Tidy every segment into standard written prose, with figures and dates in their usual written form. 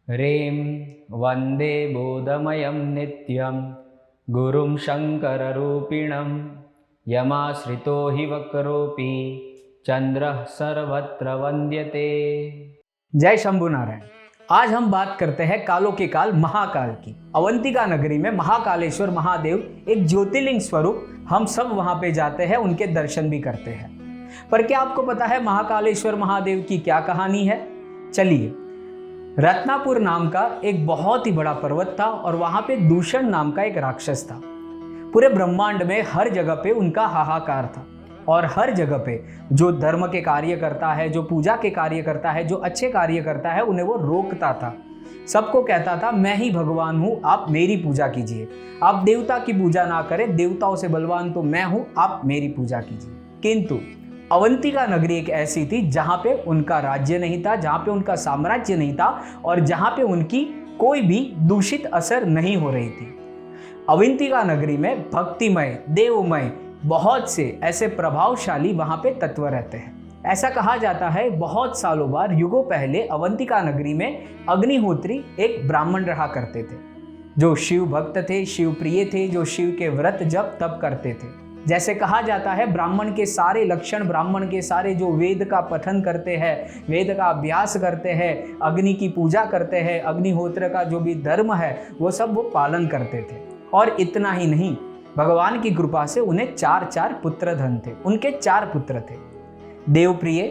ह्रीं वन्दे बोधमयं नित्यं गुरुं शङ्कररूपिणं यमाश्रितो हि वक्रोऽपि चंद्रः सर्वत्र वन्द्यते। जय शंभु नारायण। आज हम बात करते हैं कालों के काल महाकाल की। अवंतिका नगरी में महाकालेश्वर महादेव एक ज्योतिर्लिंग स्वरूप, हम सब वहां पे जाते हैं, उनके दर्शन भी करते हैं। पर क्या आपको पता है महाकालेश्वर महादेव की क्या कहानी है? चलिए, रत्नापुर नाम का एक बहुत ही बड़ा पर्वत था और वहां पे दूषण नाम का एक राक्षस था। पूरे ब्रह्मांड में हर जगह पे उनका हाहाकार था और हर जगह पे जो धर्म के कार्य करता है, जो पूजा के कार्य करता है, जो अच्छे कार्य करता है, उन्हें वो रोकता था। सबको कहता था मैं ही भगवान हूँ, आप मेरी पूजा कीजिए। आप देवता की पूजा ना करें, देवताओं से बलवान तो मैं हूँ, आप मेरी पूजा कीजिए। किंतु अवंतिका नगरी एक ऐसी थी जहाँ पे उनका राज्य नहीं था, जहाँ पे उनका साम्राज्य नहीं था और जहाँ पे उनकी कोई भी दूषित असर नहीं हो रही थी। अवंतिका नगरी में भक्तिमय, देवमय बहुत से ऐसे प्रभावशाली वहां पे तत्व रहते हैं। ऐसा कहा जाता है बहुत सालों बाद, युगों पहले अवंतिका नगरी में अग्निहोत्री एक ब्राह्मण रहा करते थे, जो शिव भक्त थे, शिव प्रिय थे, जो शिव के व्रत जप तप करते थे। जैसे कहा जाता है ब्राह्मण के सारे लक्षण, ब्राह्मण के सारे जो वेद का पठन करते हैं, वेद का अभ्यास करते हैं, अग्नि की पूजा करते हैं, अग्निहोत्र का जो भी धर्म है वो सब वो पालन करते थे। और इतना ही नहीं, भगवान की कृपा से उन्हें चार पुत्र धन थे। उनके 4 पुत्र थे, देवप्रिय,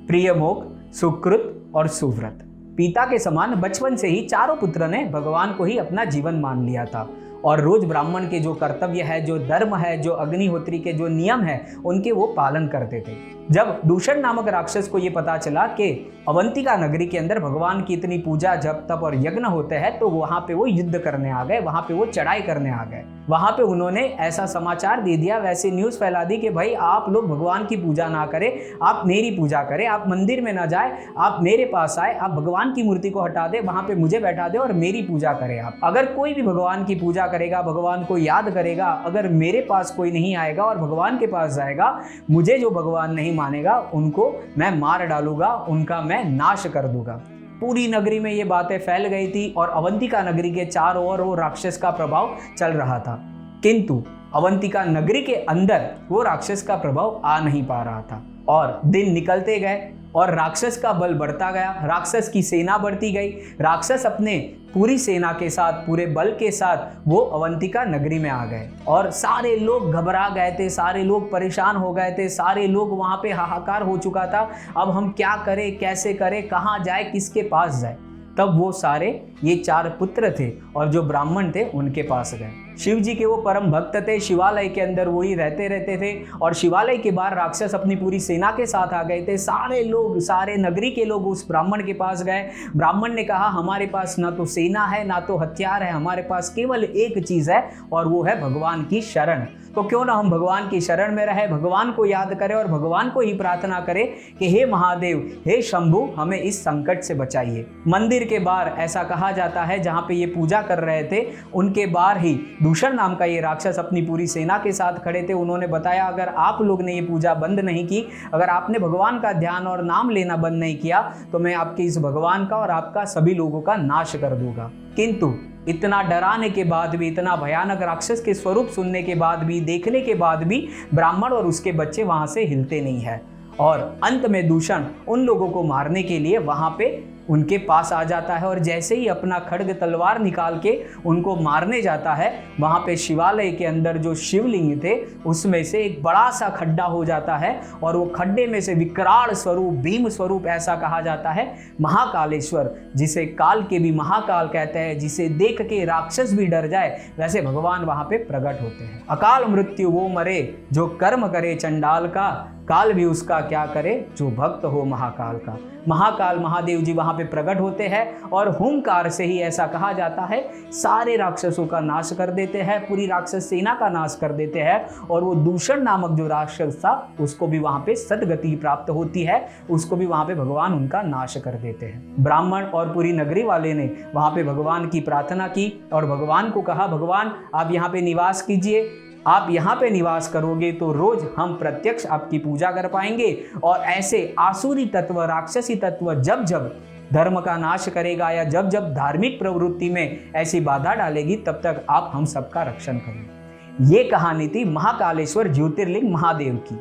प्रियमोक, सुकृत और सुव्रत। पिता के समान बचपन से ही चारों पुत्र ने भगवान को ही अपना जीवन मान लिया था और रोज ब्राह्मण के जो कर्तव्य है, जो धर्म है, जो अग्निहोत्री के जो नियम है, उनके वो पालन करते थे। जब दूषण नामक राक्षस को ये पता चला कि अवंतिका नगरी के अंदर भगवान की इतनी पूजा जप तप और यज्ञ होते हैं, तो वहां पे वो युद्ध करने आ गए, वहां पे वो चढ़ाई करने आ गए। वहां पे उन्होंने ऐसा समाचार दे दिया, वैसे न्यूज फैला दी कि भाई आप लोग भगवान की पूजा ना करें, आप मेरी पूजा करें, आप मंदिर में ना जाए, आप मेरे पास आए, आप भगवान की मूर्ति को हटा दे, वहां पे मुझे बैठा दे और मेरी पूजा करें। आप अगर कोई भी भगवान की पूजा करेगा, भगवान को याद करेगा, अगर मेरे पास कोई नहीं आएगा और भगवान के पास जाएगा, मुझे जो भगवान नहीं मानेगा उनको मैं मार डालूंगा, उनका मैं नाश कर दूंगा। पूरी नगरी में ये बातें फैल गई थी और अवंतिका नगरी के चारों ओर वो राक्षस का प्रभाव चल रहा था। किंतु अवंतिका नगरी के अंदर वो राक्षस का प्रभाव आ नहीं पा रहा था और दिन निकलते गए और राक्षस का बल बढ़ता गया, राक्षस की सेना बढ़ती गई। राक्षस अपने पूरी सेना के साथ, पूरे बल के साथ वो अवंतिका नगरी में आ गए और सारे लोग घबरा गए थे, सारे लोग परेशान हो गए थे, सारे लोग वहां पे हाहाकार हो चुका था। अब हम क्या करें, कैसे करें, कहाँ जाए, किसके पास जाए? तब वो सारे ये 4 पुत्र थे और जो ब्राह्मण थे उनके पास गए। शिव जी के वो परम भक्त थे, शिवालय के अंदर वही रहते थे और शिवालय के बाहर राक्षस अपनी पूरी सेना के साथ आ गए थे। सारे लोग, सारे नगरी के लोग उस ब्राह्मण के पास गए। ब्राह्मण ने कहा हमारे पास ना तो सेना है, ना तो हथियार है, हमारे पास केवल एक चीज है और वो है भगवान की शरण। तो क्यों ना हम भगवान की शरण में रहे, भगवान को याद करें और भगवान को ही प्रार्थना करें कि हे महादेव, हे शंभु, हमें इस संकट से बचाइए। मंदिर के बाहर ऐसा कहा जाता है, जहां पे ये पूजा कर रहे थे उनके बाहर ही दूषण नाम का ये राक्षस अपनी पूरी सेना के साथ खड़े थे। उन्होंने बताया अगर आप लोग ने ये पूजा बंद नहीं की, अगर आपने भगवान का ध्यान और नाम लेना बंद नहीं किया, तो मैं आपके इस भगवान का और आपका सभी लोगों का नाश कर दूंगा। किंतु इतना डराने के बाद भी, इतना भयानक राक्षस के स्वरूप सुनने के बाद भी, देखने के बाद भी ब्राह्मण और उसके बच्चे वहां से हिलते नहीं है और अंत में दूषण उन लोगों को मारने के लिए वहां पे उनके पास आ जाता है और जैसे ही अपना खड्ग तलवार निकाल के उनको मारने जाता है, वहां पे शिवालय के अंदर जो शिवलिंग थे उसमें से एक बड़ा सा खड्डा हो जाता है और वो खड्डे में से विकराल स्वरूप, भीम स्वरूप, ऐसा कहा जाता है महाकालेश्वर, जिसे काल के भी महाकाल कहते हैं, जिसे देख के राक्षस भी डर जाए, वैसे भगवान वहां पे प्रकट होते हैं। अकाल मृत्यु वो मरे जो कर्म करे चंडाल का, काल भी उसका क्या करे जो भक्त हो महाकाल का। महाकाल महादेव जी वहां पे प्रकट होते हैं और हुंकार से ही, ऐसा कहा जाता है, सारे राक्षसों का नाश कर देते हैं, पूरी राक्षस सेना का नाश कर देते हैं और वो दूषण नामक जो राक्षस था उसको भी वहां पे सदगति प्राप्त होती है, उसको भी वहां पे भगवान उनका नाश कर देते हैं। ब्राह्मण और पूरी नगरी वाले ने वहां पे भगवान की प्रार्थना की और भगवान को कहा भगवान आप यहाँ पे निवास कीजिए, आप यहाँ पे निवास करोगे तो रोज हम प्रत्यक्ष आपकी पूजा कर पाएंगे और ऐसे आसुरी तत्व, राक्षसी तत्व जब जब धर्म का नाश करेगा या जब जब धार्मिक प्रवृत्ति में ऐसी बाधा डालेगी, तब तक आप हम सबका रक्षण करेंगे। ये कहानी थी महाकालेश्वर ज्योतिर्लिंग महादेव की।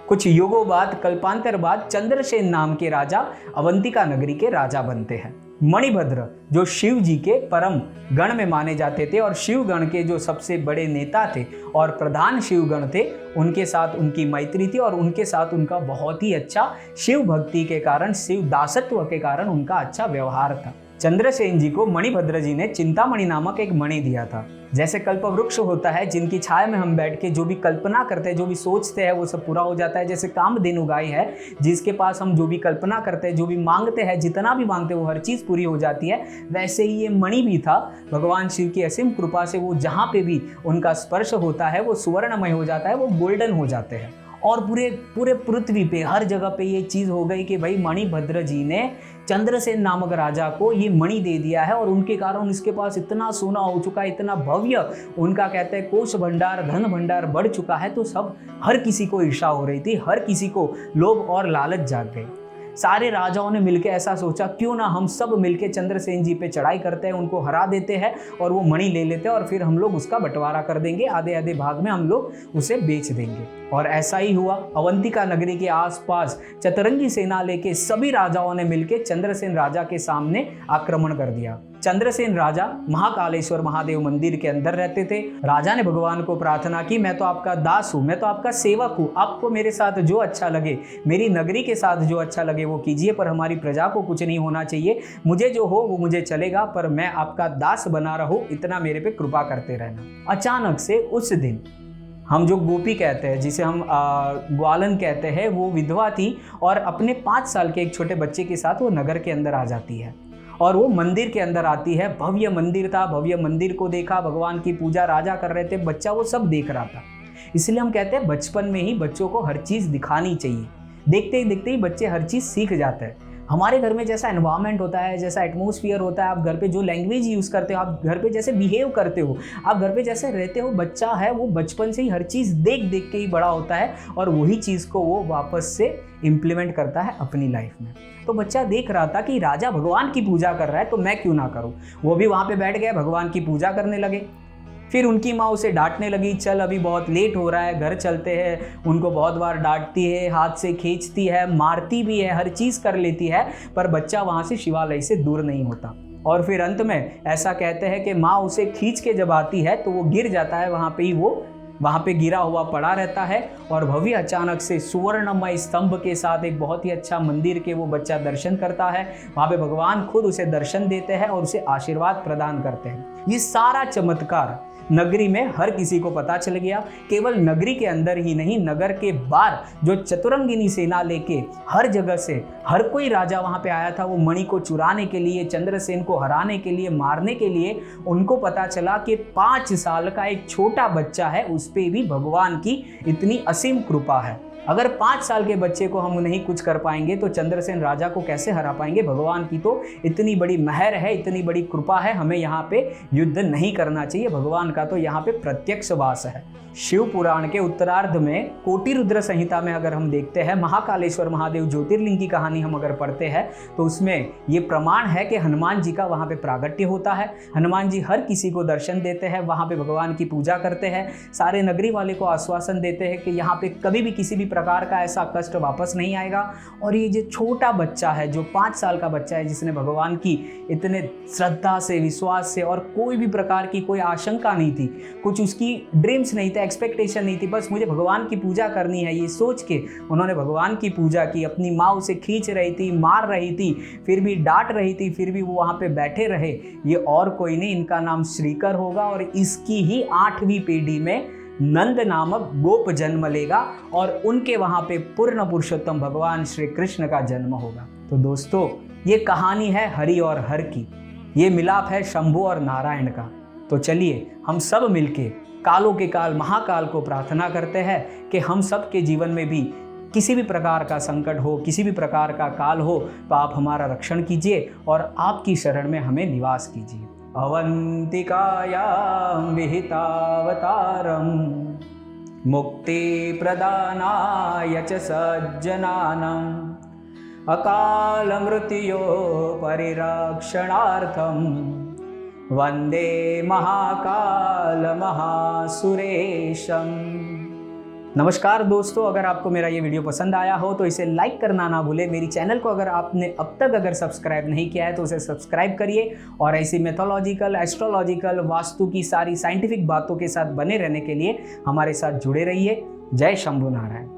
कुछ युगों बाद, कल्पांतर बाद, चंद्रसेन नाम के राजा अवंतिका नगरी के राजा बनते हैं। मणिभद्र जो शिव जी के परम गण में माने जाते थे और शिव गण के जो सबसे बड़े नेता थे और प्रधान शिव गण थे, उनके साथ उनकी मैत्री थी और उनके साथ उनका बहुत ही अच्छा शिव भक्ति के कारण, शिव दासत्व के कारण उनका अच्छा व्यवहार था। चंद्रसेन जी को मणिभद्र जी ने चिंतामणि नामक एक मणि दिया था। जैसे कल्पवृक्ष होता है जिनकी छाया में हम बैठ के जो भी कल्पना करते हैं, जो भी सोचते हैं, वो सब पूरा हो जाता है। जैसे कामधेनु गाय है जिसके पास हम जो भी कल्पना करते हैं, जो भी मांगते हैं, जितना भी मांगते हैं वो हर चीज़ पूरी हो जाती है। वैसे ही ये मणि भी था। भगवान शिव की असीम कृपा से वो जहाँ पे भी उनका स्पर्श होता है वो सुवर्णमय हो जाता है, वो गोल्डन हो जाते हैं। और पूरे पृथ्वी पे हर जगह पे ये चीज़ हो गई कि भाई मणिभद्र जी ने चंद्रसेन नामक राजा को ये मणि दे दिया है और उनके कारण इसके पास इतना सोना हो चुका है, इतना भव्य उनका कहते हैं कोष भंडार, धन भंडार बढ़ चुका है। तो सब हर किसी को ईर्ष्या हो रही थी, हर किसी को लोभ और लालच जाग गई। सारे राजाओं ने मिलकर ऐसा सोचा, क्यों ना हम सब मिलकर चंद्रसेन जी पे चढ़ाई करते हैं, उनको हरा देते हैं और वो मणि ले लेते हैं और फिर हम लोग उसका बंटवारा कर देंगे, आधे आधे भाग में हम लोग उसे बेच देंगे। और ऐसा ही हुआ। अवंतिका नगरी के आसपास चतुरंगी सेना लेके सभी राजाओं ने मिलकर चंद्रसेन राजा के सामने आक्रमण कर दिया। चंद्रसेन राजा महाकालेश्वर महादेव मंदिर के अंदर रहते थे। राजा ने भगवान को प्रार्थना की, मैं तो आपका दास हूँ, मैं तो आपका सेवक हूँ, आपको मेरे साथ जो अच्छा लगे, मेरी नगरी के साथ जो अच्छा लगे वो कीजिए, पर हमारी प्रजा को कुछ नहीं होना चाहिए। मुझे जो हो वो मुझे चलेगा, पर मैं आपका दास बना रहूं, इतना मेरे पे कृपा करते रहना। अचानक से उस दिन हम जो गोपी कहते हैं, जिसे हम ग्वालन कहते हैं, वो विधवा थी और अपने 5 साल के एक छोटे बच्चे के साथ वो नगर के अंदर आ जाती है और वो मंदिर के अंदर आती है। भव्य मंदिर था, भव्य मंदिर को देखा, भगवान की पूजा राजा कर रहे थे, बच्चा वो सब देख रहा था। इसलिए हम कहते हैं बचपन में ही बच्चों को हर चीज़ दिखानी चाहिए। देखते ही बच्चे हर चीज़ सीख जाते हैं। हमारे घर में जैसा एनवायरनमेंट होता है, जैसा एटमॉस्फेयर होता है, आप घर पे जो लैंग्वेज यूज़ करते हो, आप घर पे जैसे बिहेव करते हो, आप घर पे जैसे रहते हो, बच्चा है वो बचपन से ही हर चीज़ देख के ही बड़ा होता है और वही चीज़ को वो वापस से इम्प्लीमेंट करता है अपनी लाइफ में। तो बच्चा देख रहा था कि राजा भगवान की पूजा कर रहा है, तो मैं क्यों ना करूँ। वो भी वहाँ पे बैठ गए, भगवान की पूजा करने लगे। फिर उनकी माँ उसे डांटने लगी, चल अभी बहुत लेट हो रहा है, घर चलते हैं। उनको बहुत बार डांटती है, हाथ से खींचती है, मारती भी है, हर चीज़ कर लेती है, पर बच्चा वहाँ से शिवालय से दूर नहीं होता। और फिर अंत में ऐसा कहते हैं कि माँ उसे खींच के जब आती है तो वो गिर जाता है, वहाँ पे ही वो वहाँ पे गिरा हुआ पड़ा रहता है। और भव्य अचानक से सुवर्णमय स्तंभ के साथ एक बहुत ही अच्छा मंदिर के वो बच्चा दर्शन करता है। वहाँ पे भगवान खुद उसे दर्शन देते हैं और उसे आशीर्वाद प्रदान करते हैं। ये सारा चमत्कार नगरी में हर किसी को पता चल गया। केवल नगरी के अंदर ही नहीं, नगर के बाहर जो चतुरंगिनी सेना लेके हर जगह से हर कोई राजा वहां पे आया था, वो मणि को चुराने के लिए, चंद्रसेन को हराने के लिए, मारने के लिए। उनको पता चला कि 5 साल का एक छोटा बच्चा है, उस पे भी भगवान की इतनी असीम कृपा है। अगर 5 साल के बच्चे को हम नहीं कुछ कर पाएंगे तो चंद्रसेन राजा को कैसे हरा पाएंगे। भगवान की तो इतनी बड़ी मेहर है, इतनी बड़ी कृपा है, हमें यहाँ पे युद्ध नहीं करना चाहिए। भगवान का तो यहाँ पे प्रत्यक्ष वास है। शिव पुराण के उत्तरार्ध में कोटि रुद्र संहिता में अगर हम देखते हैं, महाकालेश्वर महादेव ज्योतिर्लिंग की कहानी हम अगर पढ़ते हैं तो उसमें ये प्रमाण है कि हनुमान जी का वहाँ पे प्रागट्य होता है। हनुमान जी हर किसी को दर्शन देते हैं, वहाँ पे भगवान की पूजा करते हैं, सारे नगरी वाले को आश्वासन देते हैं कि यहाँ पे कभी भी किसी भी प्रकार का ऐसा कष्ट वापस नहीं आएगा। और ये जो छोटा बच्चा है, जो 5 साल का बच्चा है, जिसने भगवान की इतने श्रद्धा से, विश्वास से, और कोई भी प्रकार की कोई आशंका नहीं थी, कुछ उसकी ड्रीम्स नहीं थे, एक्सपेक्टेशन नहीं थी, बस मुझे भगवान की पूजा करनी है, ये सोच के उन्होंने भगवान की पूजा की। अपनी माँ उसे खींच रही थी, मार रही थी, फिर भी डांट रही थी, फिर भी वो वहाँ पे बैठे रहे। ये और कोई नहीं, इनका नाम श्रीकर होगा और इसकी ही 8वीं पीढ़ी में नंद नामक गोप जन्म लेगा और उनके वहाँ पे पूर्ण पुरुषोत्तम भगवान श्री कृष्ण का जन्म होगा। तो दोस्तों, ये कहानी है हरि और हर की, ये मिलाप है शंभु और नारायण का। तो चलिए हम सब मिलके कालों के काल महाकाल को प्रार्थना करते हैं कि हम सब के जीवन में भी किसी भी प्रकार का संकट हो, किसी भी प्रकार का काल हो, तो आप हमारा रक्षण कीजिए और आपकी शरण में हमें निवास कीजिए। अवंतिकायां विहितावतारं मुक्ति प्रदानाय च सज्जनानां अकाल मृत्यो परिरक्षणार्थम वंदे महाकाल महासुरेशम। नमस्कार दोस्तों, अगर आपको मेरा ये वीडियो पसंद आया हो तो इसे लाइक करना ना भूले। मेरी चैनल को अगर आपने अब तक सब्सक्राइब नहीं किया है तो उसे सब्सक्राइब करिए और ऐसी मेथोलॉजिकल, एस्ट्रोलॉजिकल, वास्तु की सारी साइंटिफिक बातों के साथ बने रहने के लिए हमारे साथ जुड़े रहिए। जय शंभू नारायण।